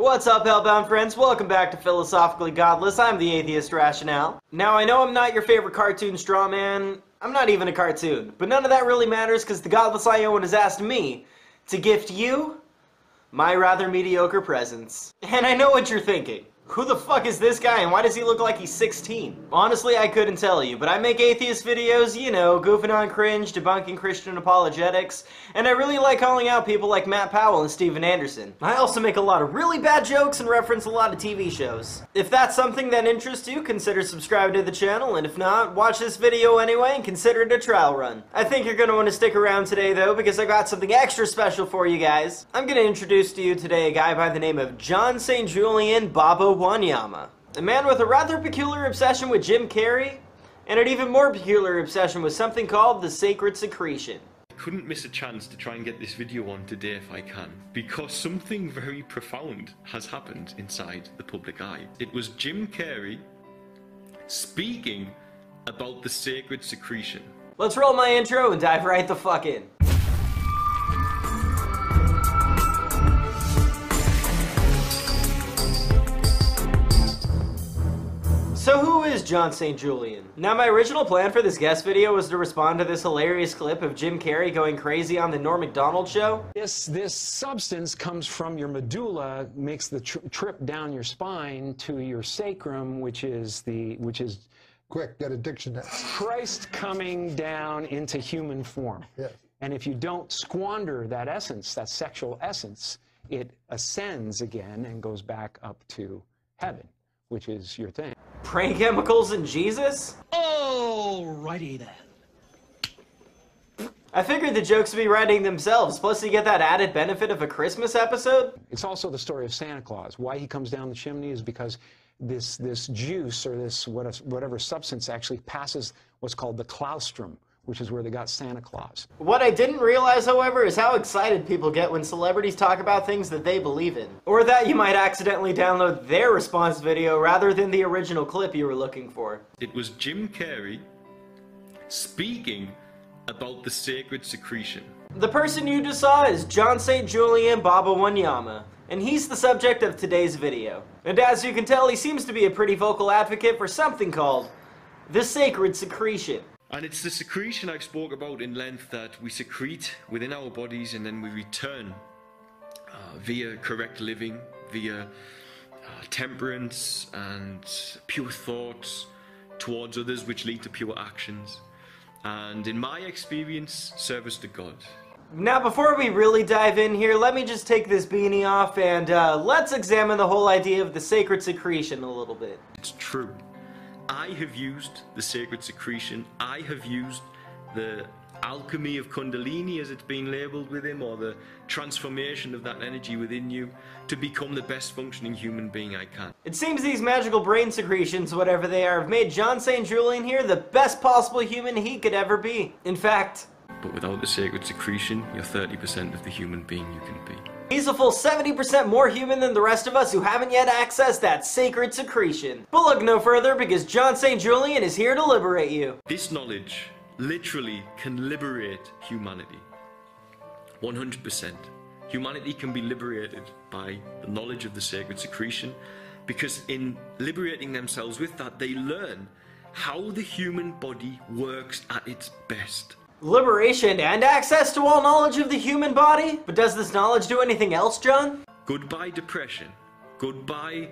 What's up, Hellbound friends? Welcome back to Philosophically Godless. I'm the Atheist Rationale. Now, I know I'm not your favorite cartoon straw man. I'm not even a cartoon. But none of that really matters because the Godless Iowan has asked me to gift you my rather mediocre presents. And I know what you're thinking. Who the fuck is this guy and why does he look like he's 16? Honestly, I couldn't tell you, but I make atheist videos, you know, goofing on cringe, debunking Christian apologetics, and I really like calling out people like Matt Powell and Steven Anderson. I also make a lot of really bad jokes and reference a lot of TV shows. If that's something that interests you, consider subscribing to the channel, and if not, watch this video anyway and consider it a trial run. I think you're gonna want to stick around today though, because I got something extra special for you guys. I'm gonna introduce to you today a guy by the name of John St. Julian Baba Wanyama, a man with a rather peculiar obsession with Jim Carrey, and an even more peculiar obsession with something called the sacred secretion. I couldn't miss a chance to try and get this video on today if I can, because something very profound has happened inside the public eye. It was Jim Carrey speaking about the sacred secretion. Let's roll my intro and dive right the fuck in. So who is John St. Julian? Now my original plan for this guest video was to respond to this hilarious clip of Jim Carrey going crazy on the Norm Macdonald show. This substance comes from your medulla, makes the trip down your spine to your sacrum, which is Quick, get a dictionary. Christ coming down into human form. Yes. And if you don't squander that essence, that sexual essence, it ascends again and goes back up to heaven, which is your thing. Brain chemicals and Jesus? Alrighty then. I figured the jokes would be writing themselves, plus you get that added benefit of a Christmas episode. It's also the story of Santa Claus. Why he comes down the chimney is because this juice or this whatever substance actually passes what's called the claustrum, which is where they got Santa Claus. What I didn't realize, however, is how excited people get when celebrities talk about things that they believe in. Or that you might accidentally download their response video rather than the original clip you were looking for. It was Jim Carrey speaking about the sacred secretion. The person you just saw is John St. Julian Baba Wanyama, and he's the subject of today's video. And as you can tell, he seems to be a pretty vocal advocate for something called the sacred secretion. And it's the secretion I've spoke about in length that we secrete within our bodies and then we return via correct living, via temperance and pure thoughts towards others, which lead to pure actions. And in my experience, service to God. Now before we really dive in here, let me just take this beanie off and let's examine the whole idea of the sacred secretion a little bit. It's true. I have used the sacred secretion. I have used the alchemy of Kundalini, as it's been labeled with him, or the transformation of that energy within you to become the best functioning human being I can. It seems these magical brain secretions, whatever they are, have made John St. Julian here the best possible human he could ever be. In fact, But without the sacred secretion, you're 30% of the human being you can be. he's a full 70% more human than the rest of us who haven't yet accessed that sacred secretion. But look no further because John St. Julian is here to liberate you. This knowledge literally can liberate humanity. 100%. Humanity can be liberated by the knowledge of the sacred secretion, because in liberating themselves with that, they learn how the human body works at its best. Liberation and access to all knowledge of the human body? But does this knowledge do anything else, John? Goodbye depression. Goodbye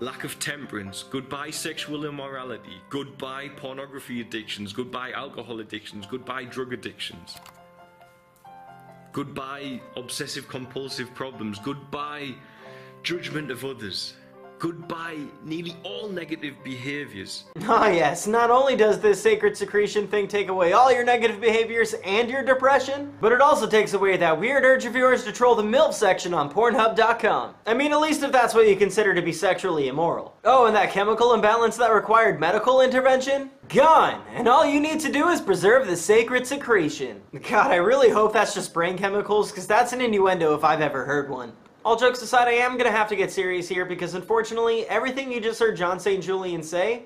lack of temperance. Goodbye sexual immorality. Goodbye pornography addictions. Goodbye alcohol addictions. Goodbye drug addictions. Goodbye obsessive compulsive problems. Goodbye judgment of others. Goodbye nearly all negative behaviors. Ah yes, not only does this sacred secretion thing take away all your negative behaviors and your depression, but it also takes away that weird urge of yours to troll the MILF section on Pornhub.com. I mean, at least if that's what you consider to be sexually immoral. Oh, and that chemical imbalance that required medical intervention? Gone! And all you need to do is preserve the sacred secretion. God, I really hope that's just brain chemicals, because that's an innuendo if I've ever heard one. All jokes aside, I am going to have to get serious here because unfortunately, everything you just heard John St. Julian say,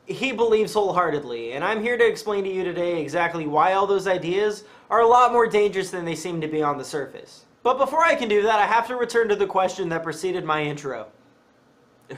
he believes wholeheartedly. And I'm here to explain to you today exactly why all those ideas are a lot more dangerous than they seem to be on the surface. But before I can do that, I have to return to the question that preceded my intro.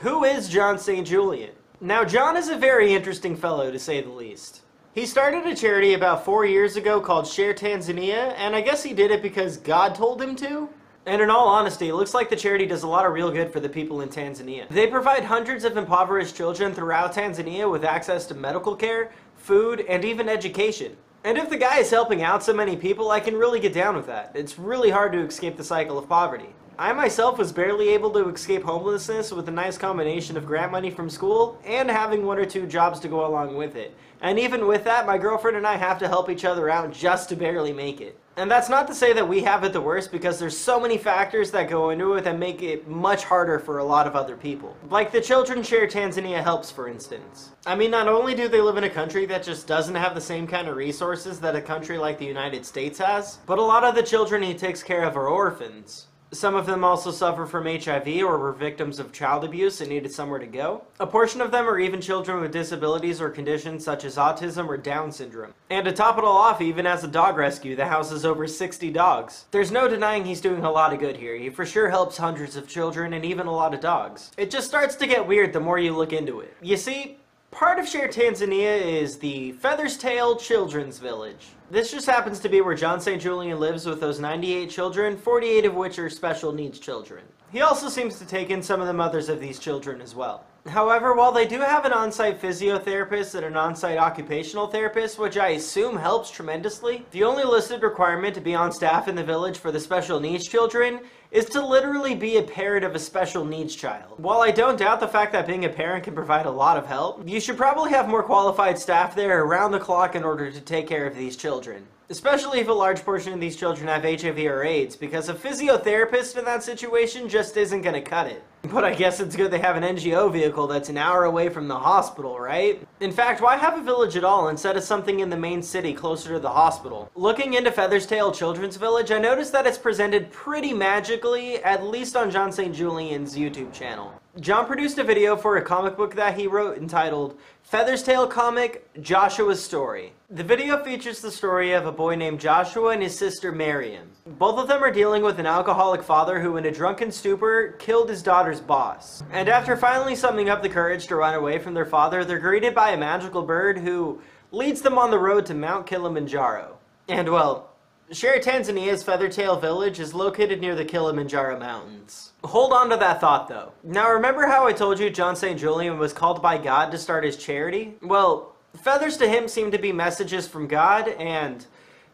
Who is John St. Julian? Now, John is a very interesting fellow, to say the least. He started a charity about 4 years ago called Share Tanzania, and I guess he did it because God told him to? And in all honesty, it looks like the charity does a lot of real good for the people in Tanzania. They provide hundreds of impoverished children throughout Tanzania with access to medical care, food, and even education. And if the guy is helping out so many people, I can really get down with that. It's really hard to escape the cycle of poverty. I myself was barely able to escape homelessness with a nice combination of grant money from school and having 1 or 2 jobs to go along with it. And even with that, my girlfriend and I have to help each other out just to barely make it. And that's not to say that we have it the worst, because there's so many factors that go into it that make it much harder for a lot of other people. Like the Children Share Tanzania helps, for instance. I mean, not only do they live in a country that just doesn't have the same kind of resources that a country like the United States has, but a lot of the children he takes care of are orphans. Some of them also suffer from HIV or were victims of child abuse and needed somewhere to go. A portion of them are even children with disabilities or conditions such as autism or Down syndrome. And to top it all off, he even has a dog rescue that houses over 60 dogs. There's no denying he's doing a lot of good here. He for sure helps hundreds of children and even a lot of dogs. It just starts to get weird the more you look into it. You see, part of Share Tanzania is the Feather's Tail Children's Village. This just happens to be where John St. Julian lives with those 98 children, 48 of which are special needs children. He also seems to take in some of the mothers of these children as well. However, while they do have an on-site physiotherapist and an on-site occupational therapist, which I assume helps tremendously, the only listed requirement to be on staff in the village for the special needs children is to literally be a parent of a special needs child. While I don't doubt the fact that being a parent can provide a lot of help, you should probably have more qualified staff there around the clock in order to take care of these children. Especially if a large portion of these children have HIV or AIDS, because a physiotherapist in that situation just isn't gonna cut it. But I guess it's good they have an NGO vehicle that's an hour away from the hospital, right? In fact, why have a village at all instead of something in the main city closer to the hospital? Looking into Feather's Tail Children's Village, I noticed that it's presented pretty magically, at least on John St. Julian's YouTube channel. John produced a video for a comic book that he wrote entitled Feather's Tail Comic, Joshua's Story. The video features the story of a boy named Joshua and his sister Miriam. Both of them are dealing with an alcoholic father who in a drunken stupor killed his daughter's boss. And after finally summoning up the courage to run away from their father, they're greeted by a magical bird who leads them on the road to Mount Kilimanjaro. And well, Share Tanzania's Feathertail Village is located near the Kilimanjaro Mountains. Hold on to that thought though. Now remember how I told you John St. Julian was called by God to start his charity? Well, feathers to him seem to be messages from God, and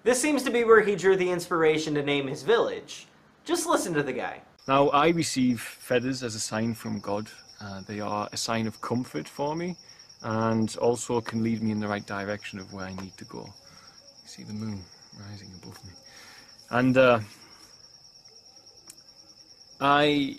this seems to be where he drew the inspiration to name his village. Just listen to the guy. Now, I receive feathers as a sign from God. They are a sign of comfort for me, and also can lead me in the right direction of where I need to go. You see the moon rising above me. And I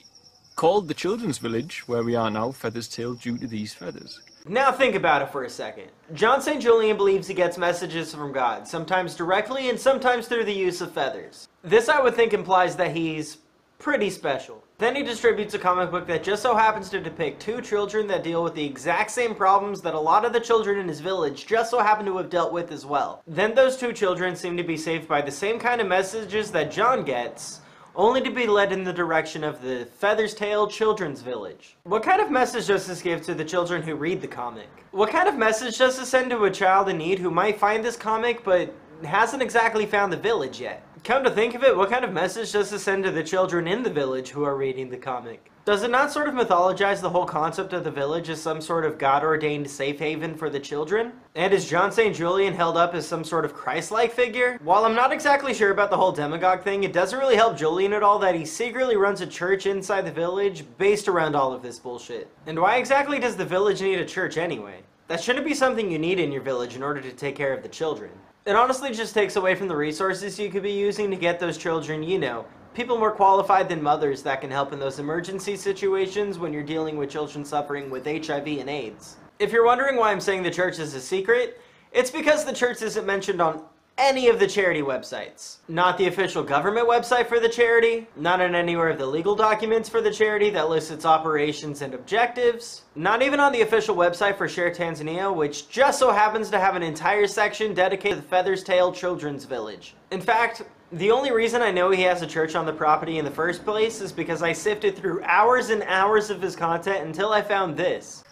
called the children's village, where we are now, Feather's Tail, due to these feathers. Now think about it for a second. John St. Julian believes he gets messages from God, sometimes directly and sometimes through the use of feathers. This I would think implies that he's pretty special. Then he distributes a comic book that just so happens to depict 2 children that deal with the exact same problems that a lot of the children in his village just so happen to have dealt with as well. Then those 2 children seem to be saved by the same kind of messages that John gets, only to be led in the direction of the Feather's Tail Children's Village. What kind of message does this give to the children who read the comic? What kind of message does this send to a child in need who might find this comic but hasn't exactly found the village yet? Come to think of it, what kind of message does this send to the children in the village who are reading the comic? Does it not sort of mythologize the whole concept of the village as some sort of God-ordained safe haven for the children? And is John St. Julian held up as some sort of Christ-like figure? While I'm not exactly sure about the whole demagogue thing, it doesn't really help Julian at all that he secretly runs a church inside the village based around all of this bullshit. And why exactly does the village need a church anyway? That shouldn't be something you need in your village in order to take care of the children. It honestly just takes away from the resources you could be using to get those children, you know, people more qualified than mothers that can help in those emergency situations when you're dealing with children suffering with HIV and AIDS. If you're wondering why I'm saying the church is a secret, it's because the church isn't mentioned on any of the charity websites. Not the official government website for the charity, not in anywhere of the legal documents for the charity that lists its operations and objectives, not even on the official website for Share Tanzania, which just so happens to have an entire section dedicated to the Feather's Tail Children's Village. In fact, the only reason I know he has a church on the property in the first place is because I sifted through hours and hours of his content until I found this.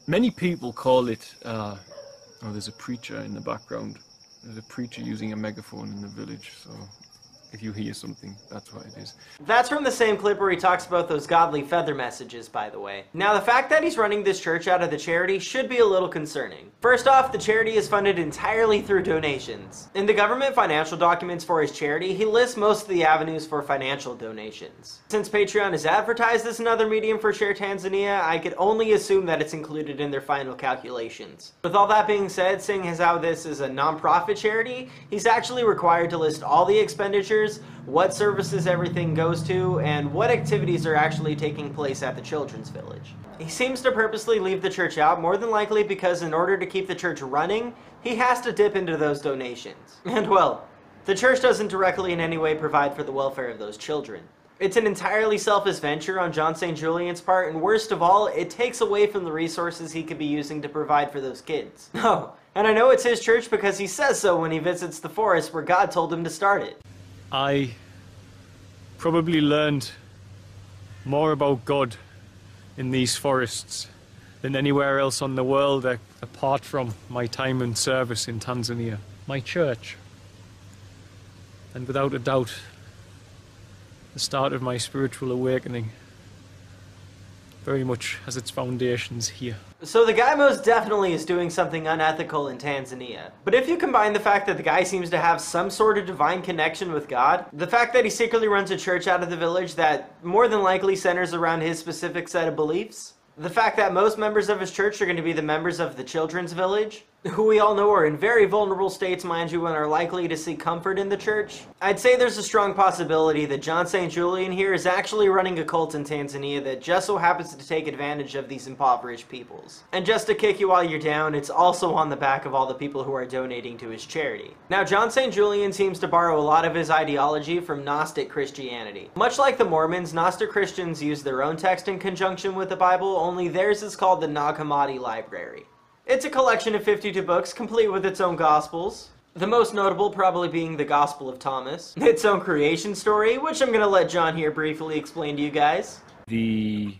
Many people call it, oh, there's a preacher in the background. There's a preacher using a megaphone in the village, so if you hear something, that's what it is. That's from the same clip where he talks about those godly feather messages, by the way. Now, the fact that he's running this church out of the charity should be a little concerning. First off, the charity is funded entirely through donations. In the government financial documents for his charity, he lists most of the avenues for financial donations. Since Patreon is advertised as another medium for Share Tanzania, I could only assume that it's included in their final calculations. With all that being said, seeing as how this is a non-profit charity, he's actually required to list all the expenditures, what services everything goes to, and what activities are actually taking place at the children's village. He seems to purposely leave the church out, more than likely because in order to keep the church running, he has to dip into those donations. And well, the church doesn't directly in any way provide for the welfare of those children. It's an entirely selfish venture on John St. Julian's part, and worst of all, it takes away from the resources he could be using to provide for those kids. Oh, and I know it's his church because he says so when he visits the forest where God told him to start it. I probably learned more about God in these forests than anywhere else on the world apart from my time and service in Tanzania. My church, and without a doubt, the start of my spiritual awakening, very much has its foundations here. So the guy most definitely is doing something unethical in Tanzania. But if you combine the fact that the guy seems to have some sort of divine connection with God, the fact that he secretly runs a church out of the village that more than likely centers around his specific set of beliefs, the fact that most members of his church are going to be the members of the children's village, who we all know are in very vulnerable states, mind you, and are likely to seek comfort in the church, I'd say there's a strong possibility that John St. Julian here is actually running a cult in Tanzania that just so happens to take advantage of these impoverished peoples. And just to kick you while you're down, it's also on the back of all the people who are donating to his charity. Now, John St. Julian seems to borrow a lot of his ideology from Gnostic Christianity. Much like the Mormons, Gnostic Christians use their own text in conjunction with the Bible, only theirs is called the Nag Hammadi Library. It's a collection of 52 books, complete with its own Gospels. The most notable probably being the Gospel of Thomas. Its own creation story, which I'm going to let John here briefly explain to you guys. The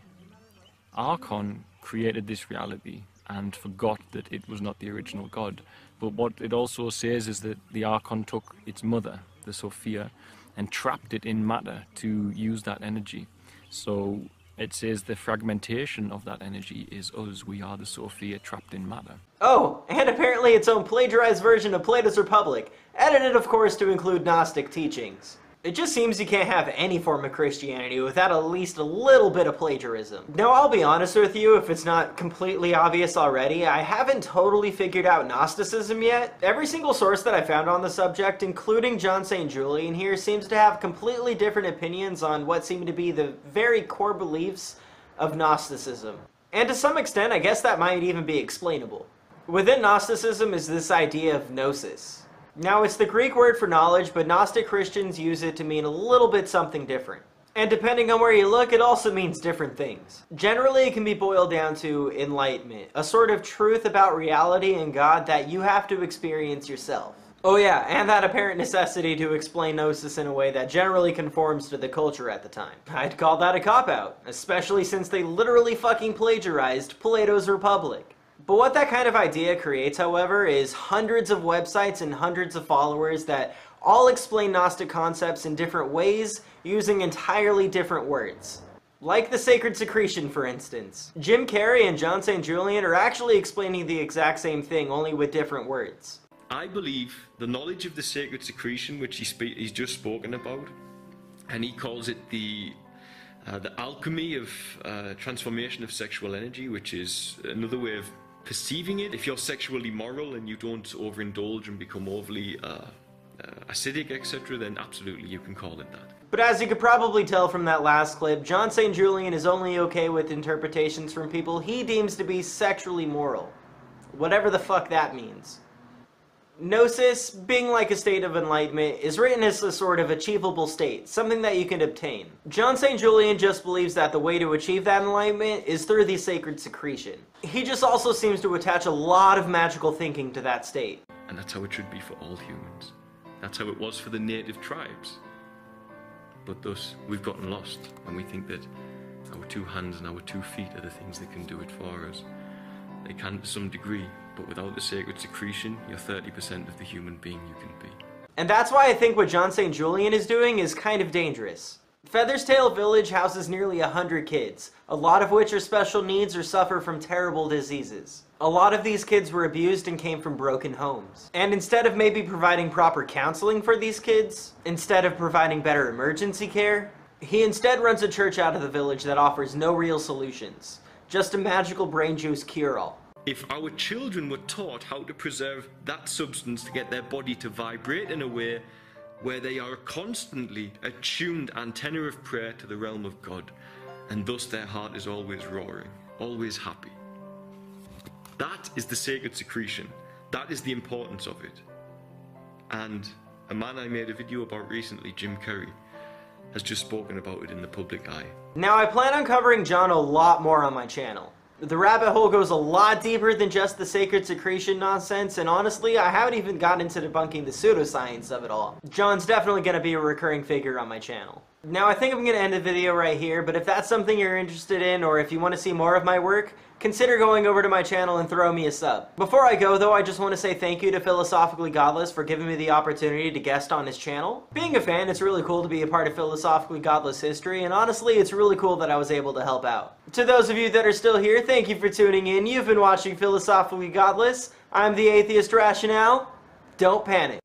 Archon created this reality and forgot that it was not the original God. But what it also says is that the Archon took its mother, the Sophia, and trapped it in matter to use that energy. So it says the fragmentation of that energy is us. We are the Sophia trapped in matter. Oh, and apparently its own plagiarized version of Plato's Republic, edited of course to include Gnostic teachings. It just seems you can't have any form of Christianity without at least a little bit of plagiarism. Now, I'll be honest with you, if it's not completely obvious already, I haven't totally figured out Gnosticism yet. Every single source that I found on the subject, including John St. Julian here, seems to have completely different opinions on what seem to be the very core beliefs of Gnosticism. And to some extent, I guess that might even be explainable. Within Gnosticism is this idea of gnosis. Now, it's the Greek word for knowledge, but Gnostic Christians use it to mean a little bit something different. And depending on where you look, it also means different things. Generally, it can be boiled down to enlightenment, a sort of truth about reality and God that you have to experience yourself. Oh yeah, and that apparent necessity to explain gnosis in a way that generally conforms to the culture at the time. I'd call that a cop-out, especially since they literally fucking plagiarized Plato's Republic. But what that kind of idea creates, however, is hundreds of websites and hundreds of followers that all explain Gnostic concepts in different ways using entirely different words. Like the sacred secretion, for instance. Jim Carrey and John St. Julian are actually explaining the exact same thing, only with different words. I believe the knowledge of the sacred secretion, which he's just spoken about, and he calls it the alchemy of transformation of sexual energy, which is another way of perceiving it. If you're sexually moral and you don't overindulge and become overly acidic, etc., then absolutely you can call it that. But as you could probably tell from that last clip, John St. Julian is only okay with interpretations from people he deems to be sexually moral. Whatever the fuck that means. Gnosis, being like a state of enlightenment, is written as a sort of achievable state, something that you can obtain. John St. Julian just believes that the way to achieve that enlightenment is through the sacred secretion. He just also seems to attach a lot of magical thinking to that state. And that's how it should be for all humans. That's how it was for the native tribes. But thus, we've gotten lost, and we think that our two hands and our 2 feet are the things that can do it for us. They can to some degree, but without the sacred secretion, you're 30% of the human being you can be. And that's why I think what John St. Julian is doing is kind of dangerous. Feather's Tail Village houses nearly 100 kids, a lot of which are special needs or suffer from terrible diseases. A lot of these kids were abused and came from broken homes. And instead of maybe providing proper counseling for these kids, instead of providing better emergency care, he instead runs a church out of the village that offers no real solutions. Just a magical brain juice cure-all. If our children were taught how to preserve that substance to get their body to vibrate in a way where they are constantly a tuned antenna of prayer to the realm of God, and thus their heart is always roaring, always happy. That is the sacred secretion. That is the importance of it. And a man I made a video about recently, Jim Carrey, has just spoken about it in the public eye. Now I plan on covering John a lot more on my channel. The rabbit hole goes a lot deeper than just the sacred secretion nonsense, and honestly, I haven't even gotten into debunking the pseudoscience of it all. John's definitely going to be a recurring figure on my channel. Now I think I'm going to end the video right here, but if that's something you're interested in, or if you want to see more of my work, consider going over to my channel and throw me a sub. Before I go though, I just want to say thank you to Philosophically Godless for giving me the opportunity to guest on his channel. Being a fan, it's really cool to be a part of Philosophically Godless history, and honestly, it's really cool that I was able to help out. To those of you that are still here, thank you for tuning in. You've been watching Philosophically Godless. I'm the Atheist Rationale. Don't panic.